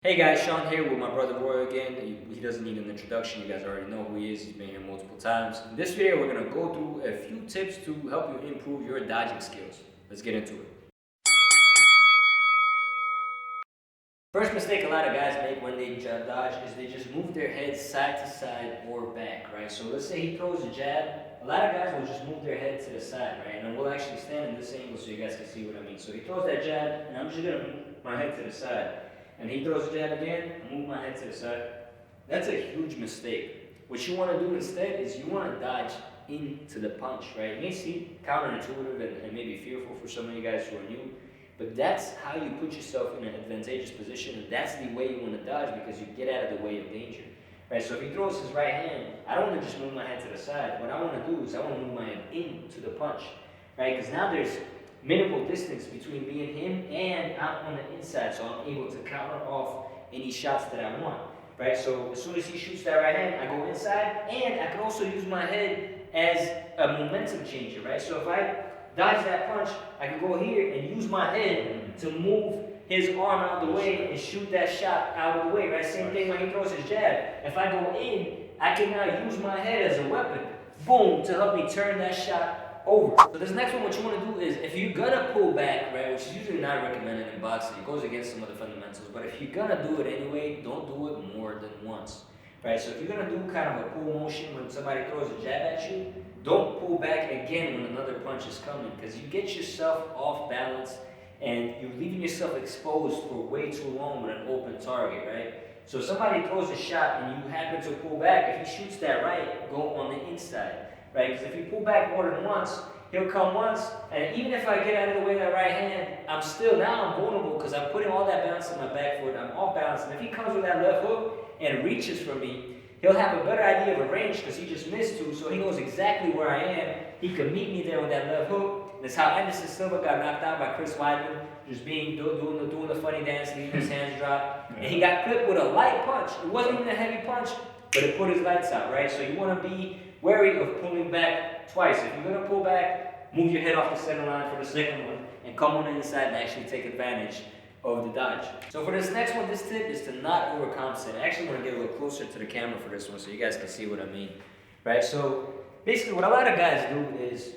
Hey guys, Sean here with my brother Roy again. He doesn't need an introduction, you guys already know who he is, he's been here multiple times. In this video, we're going to go through a few tips to help you improve your dodging skills. Let's get into it. First mistake a lot of guys make when they dodge is they just move their head side to side or back, right? So let's say he throws a jab, a lot of guys will just move their head to the side, right? And then we'll actually stand in this angle so you guys can see what I mean. So he throws that jab, and I'm just going to move my head to the side. And he throws a jab again, I move my head to the side. That's a huge mistake. What you want to do instead is you want to dodge into the punch, right? It may seem counterintuitive and maybe fearful for some of you guys who are new, but that's how you put yourself in an advantageous position, and that's the way you want to dodge because you get out of the way of danger, right? So if he throws his right hand, I don't want to just move my head to the side. What I want to do is I want to move my head into the punch, right? Because now there's minimal distance between me and him, and I'm on the inside, so I'm able to counter off any shots that I want, right? So as soon as he shoots that right hand, I go inside, and I can also use my head as a momentum changer, right? So if I dodge that punch, I can go here and use my head to move his arm out of the way and shoot that shot out of the way, right? Same thing when he throws his jab. If I go in, I can now use my head as a weapon, boom, to help me turn that shot over. So this next one, what you want to do is, if you're gonna pull back, right, which is usually not recommended in boxing, it goes against some of the fundamentals, but if you're gonna do it anyway, don't do it more than once, right? So if you're gonna do kind of a pull motion when somebody throws a jab at you, don't pull back again when another punch is coming, because you get yourself off balance and you're leaving yourself exposed for way too long with an open target, right? So if somebody throws a shot and you happen to pull back, if he shoots that right, go on the inside. Right? Because if you pull back more than once, he'll come once, and even if I get out of the way of that right hand, I'm vulnerable because I'm putting all that balance in my back foot, I'm off balance, and if he comes with that left hook and reaches for me, he'll have a better idea of a range because he just missed two, so he knows exactly where I am. He could meet me there with that left hook. That's how Anderson Silva got knocked out by Chris Weidman, just doing the funny dance, leaving his hands drop, and he got clipped with a light punch. It wasn't even a heavy punch, but it put his lights out, right? So you want to be wary of pulling back twice. If you're going to pull back, move your head off the center line for the second one and come on the inside and actually take advantage of the dodge. So for this next one, this tip is to not overcompensate. I actually want to get a little closer to the camera for this one so you guys can see what I mean. Right? So basically what a lot of guys do is,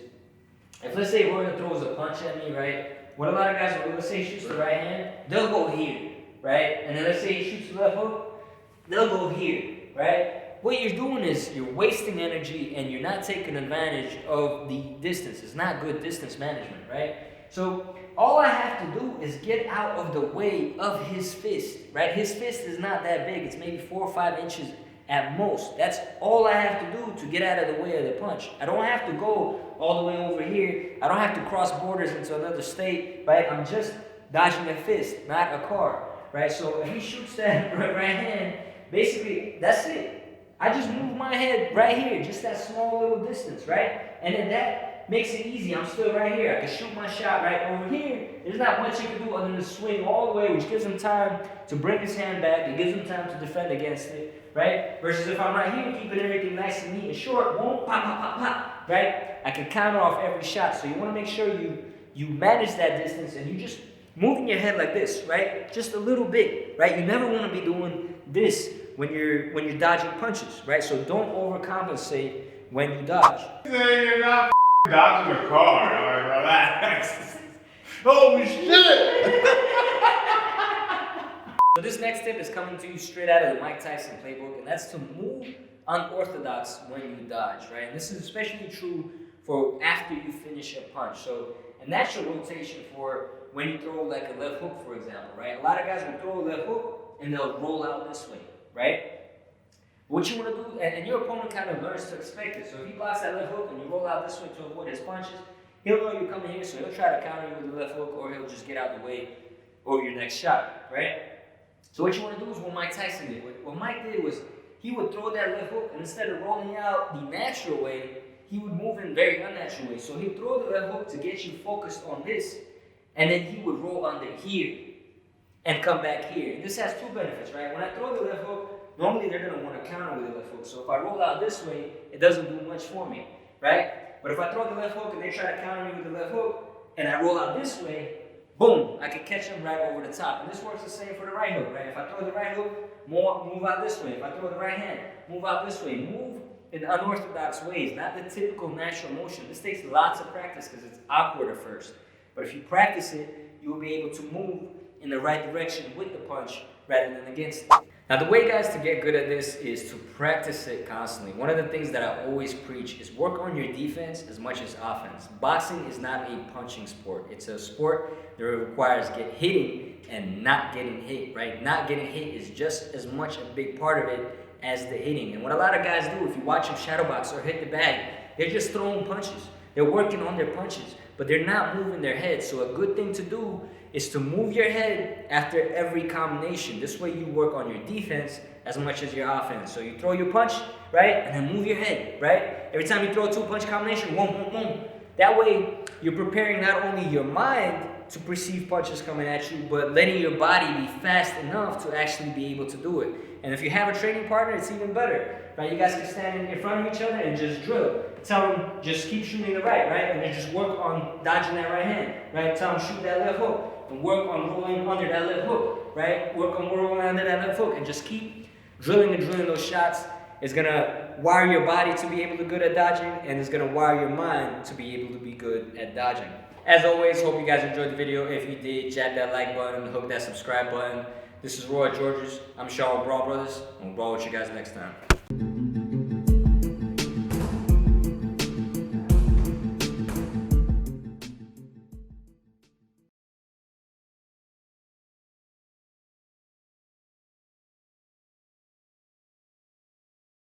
if let's say Roy throws a punch at me, right? What a lot of guys will do, let's say he shoots the right hand, they'll go here, right? And then let's say he shoots the left hook, they'll go here, right? What you're doing is you're wasting energy and you're not taking advantage of the distance. It's not good distance management, right? So all I have to do is get out of the way of his fist, right? His fist is not that big. It's maybe 4 or 5 inches at most. That's all I have to do to get out of the way of the punch. I don't have to go all the way over here. I don't have to cross borders into another state, right? I'm just dodging a fist, not a car, right? So if he shoots that right hand, basically that's it. I just move my head right here, just that small little distance, right? And then that makes it easy. I'm still right here. I can shoot my shot right over here. There's not much he can do other than swing all the way, which gives him time to bring his hand back. It gives him time to defend against it, right? Versus if I'm right here, keeping everything nice and neat and short, boom, pop, pop, pop, pop, right? I can counter off every shot. So you want to make sure you manage that distance and you just moving your head like this, right? Just a little bit, right? You never want to be doing this when you're dodging punches, right? So don't overcompensate when you dodge. You're not dodging a car. All right, relax. Holy shit! So this next tip is coming to you straight out of the Mike Tyson playbook, and that's to move unorthodox when you dodge, right? And this is especially true for after you finish a punch. So a natural rotation for when you throw like a left hook, for example, right? A lot of guys will throw a left hook and they'll roll out this way, right? What you want to do, and your opponent kind of learns to expect it. So if he blocks that left hook and you roll out this way to avoid his punches, he'll know you're coming here, so he'll try to counter you with the left hook, or he'll just get out the way over your next shot, right? So what you want to do is what Mike Tyson did. What Mike did was he would throw that left hook, and instead of rolling out the natural way, he would move in very unnatural way. So he'd throw the left hook to get you focused on this, and then he would roll under here and come back here. And this has two benefits, right? When I throw the left hook, normally they're going to want to counter with the left hook. So if I roll out this way, it doesn't do much for me, right? But if I throw the left hook and they try to counter me with the left hook, and I roll out this way, boom, I can catch them right over the top. And this works the same for the right hook, right? If I throw the right hook, move out this way. If I throw the right hand, move out this way. Move in unorthodox ways, not the typical natural motion. This takes lots of practice because it's awkward at first. But if you practice it, you will be able to move in the right direction with the punch rather than against it. Now, the way, guys, to get good at this is to practice it constantly. One of the things that I always preach is work on your defense as much as offense. Boxing is not a punching sport. It's a sport that requires hitting and not getting hit, right? Not getting hit is just as much a big part of it as the hitting. And what a lot of guys do, if you watch them shadow box or hit the bag, they're just throwing punches. They're working on their punches, but they're not moving their head. So a good thing to do is to move your head after every combination. This way you work on your defense as much as your offense. So you throw your punch, right? And then move your head, right? Every time you throw a 2-punch combination, boom, boom, boom. That way you're preparing not only your mind to perceive punches coming at you, but letting your body be fast enough to actually be able to do it. And if you have a training partner, it's even better, right? You guys can stand in front of each other and just drill. Tell them, just keep shooting the right, and then just work on dodging that right hand, right? Tell them, shoot that left hook, and work on rolling under that left hook, right? Work on rolling under that left hook, and just keep drilling and drilling those shots. It's gonna wire your body to be able to be good at dodging, and it's gonna wire your mind to be able to be good at dodging. As always, hope you guys enjoyed the video. If you did, jab that like button, hook that subscribe button. This is Roy Georges. I'm Sean with Brawl Brothers, and we'll brawl with you guys next time.